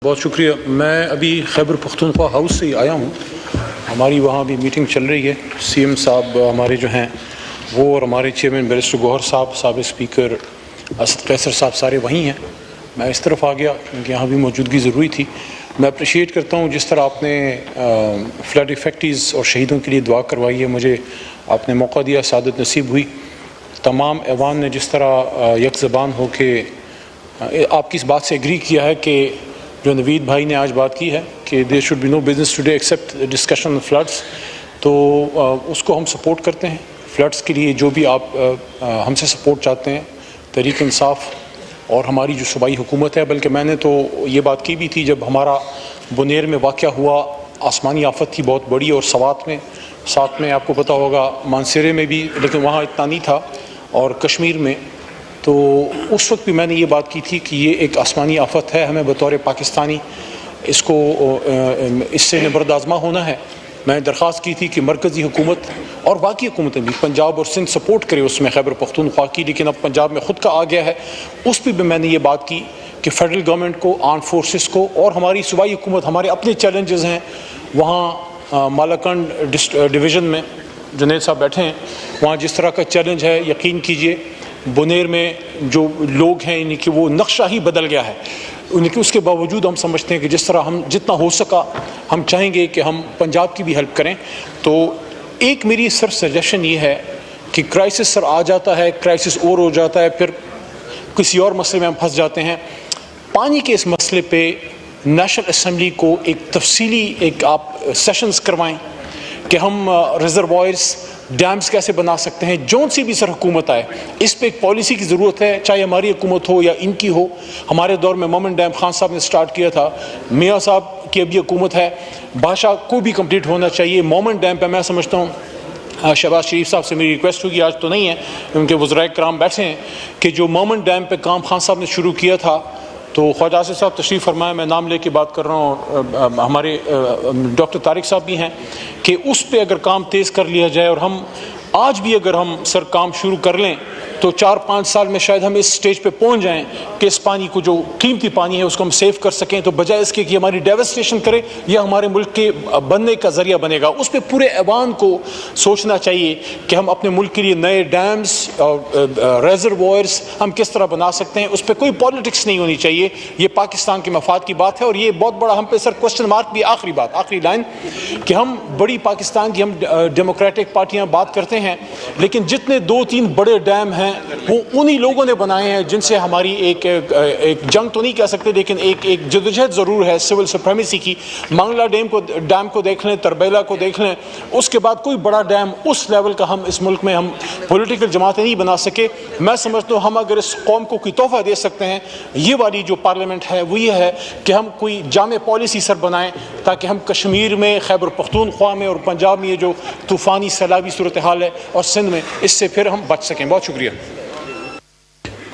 بہت شکریہ. میں ابھی خیبر پختونخوا ہاؤس سے ہی آیا ہوں. ہماری وہاں بھی میٹنگ چل رہی ہے. سی ایم صاحب ہمارے جو ہیں وہ اور ہمارے چیئرمین بیرسٹر گوہر صاحب، سابق اسپیکر اسد قیصر صاحب سارے وہیں ہیں. میں اس طرف آ گیا کیونکہ یہاں بھی موجودگی ضروری تھی. میں اپریشیٹ کرتا ہوں جس طرح آپ نے فلڈ افیکٹیز اور شہیدوں کے لیے دعا کروائی ہے. مجھے آپ نے موقع دیا، سعادت نصیب ہوئی. تمام ایوان نے جس طرح یک زبان ہو کے آپ کی اس بات سے ایگری کیا ہے کہ جو نوید بھائی نے آج بات کی ہے کہ there should be no business today except discussion on floods, تو اس کو ہم سپورٹ کرتے ہیں. فلڈس کے لیے جو بھی آپ ہم سے سپورٹ چاہتے ہیں، تحریک انصاف اور ہماری جو صوبائی حکومت ہے. بلکہ میں نے تو یہ بات کی بھی تھی جب ہمارا بنیر میں واقعہ ہوا، آسمانی آفت تھی بہت بڑی، اور ساتھ میں آپ کو پتہ ہوگا مانسیرے میں بھی، لیکن وہاں اتنا نہیں تھا، اور کشمیر میں. تو اس وقت بھی میں نے یہ بات کی تھی کہ یہ ایک آسمانی آفت ہے، ہمیں بطور پاکستانی اس سے نبرد آزما ہونا ہے. میں نے درخواست کی تھی کہ مرکزی حکومت اور باقی حکومتیں بھی پنجاب اور سندھ سپورٹ کرے اس میں خیبر پختونخوا کی، لیکن اب پنجاب میں خود کا آ گیا ہے. اس پہ بھی میں نے یہ بات کی کہ فیڈرل گورنمنٹ کو، آرم فورسز کو اور ہماری صوبائی حکومت، ہمارے اپنے چیلنجز ہیں. وہاں مالاکنڈ ڈویژن میں جنید صاحب بیٹھے ہیں، وہاں جس طرح کا چیلنج ہے، یقین کیجئے بنیر میں جو لوگ ہیں ان کی وہ نقشہ ہی بدل گیا ہے. ان کی اس کے باوجود ہم سمجھتے ہیں کہ جس طرح ہم جتنا ہو سکا ہم چاہیں گے کہ ہم پنجاب کی بھی ہیلپ کریں. تو ایک میری صرف سجیشن یہ ہے کہ کرائسس سر آ جاتا ہے، کرائسس اور ہو جاتا ہے، پھر کسی اور مسئلے میں ہم پھنس جاتے ہیں. پانی کے اس مسئلے پہ نیشنل اسمبلی کو ایک تفصیلی آپ سیشنز کروائیں کہ ہم ریزروائرز، ڈیمز کیسے بنا سکتے ہیں. جون سی بھی سر حکومت آئے، اس پہ ایک پالیسی کی ضرورت ہے، چاہے ہماری حکومت ہو یا ان کی ہو. ہمارے دور میں مومن ڈیم خان صاحب نے سٹارٹ کیا تھا، میاں صاحب کی ابھی حکومت ہے، بادشاہ کو بھی کمپلیٹ ہونا چاہیے. مومن ڈیم پہ میں سمجھتا ہوں شہباز شریف صاحب سے میری ریکویسٹ ہوگی، آج تو نہیں ہے ان کے وزرائے کرام بیٹھے ہیں، کہ جو مومن ڈیم پہ کام خان صاحب نے شروع کیا تھا، تو خواجہ آصف صاحب تشریف فرمائے، میں نام لے کے بات کر رہا ہوں، ہمارے ڈاکٹر طارق صاحب بھی ہیں، کہ اس پہ اگر کام تیز کر لیا جائے، اور ہم آج بھی اگر ہم سر کام شروع کر لیں تو 4-5 سال میں شاید ہم اس سٹیج پہ پہنچ جائیں کہ اس پانی کو، جو قیمتی پانی ہے، اس کو ہم سیو کر سکیں. تو بجائے اس کے کہ ہماری ڈیوسٹیشن کرے یا ہمارے ملک کے بننے کا ذریعہ بنے گا، اس پہ پورے ایوان کو سوچنا چاہیے کہ ہم اپنے ملک کے لیے نئے ڈیمز اور ریزروائرز ہم کس طرح بنا سکتے ہیں. اس پہ کوئی پالیٹکس نہیں ہونی چاہیے. یہ پاکستان کے مفاد کی بات ہے، اور یہ بہت بڑا ہم پہ سر کوسچن مارک بھی. آخری لائن کہ ہم بڑی پاکستان کی، ہم ڈیموکریٹک پارٹیاں بات کرتے ہیں، لیکن جتنے 2-3 بڑے ڈیم ہیں وہ انہی لوگوں نے بنائے ہیں جن سے ہماری ایک جنگ تو نہیں کہہ سکتے، لیکن ایک جدوجہد ضرور ہے سول سپریمیسی کی. منگلا ڈیم کو دیکھ لیں، تربیلا کو دیکھ لیں. اس کے بعد کوئی بڑا ڈیم اس لیول کا ہم اس ملک میں ہم پولیٹیکل جماعتیں نہیں بنا سکے. میں سمجھتا ہوں ہم اگر اس قوم کو کوئی تحفہ دے سکتے ہیں، یہ والی جو پارلیمنٹ ہے وہ یہ ہے کہ ہم کوئی جامع پالیسی سر بنائیں، تاکہ ہم کشمیر میں، خیبر پختونخوا میں اور پنجاب میں یہ جو طوفانی سیلابی صورتحال ہے، اور سندھ میں، اس سے پھر ہم بچ سکیں. بہت شکریہ.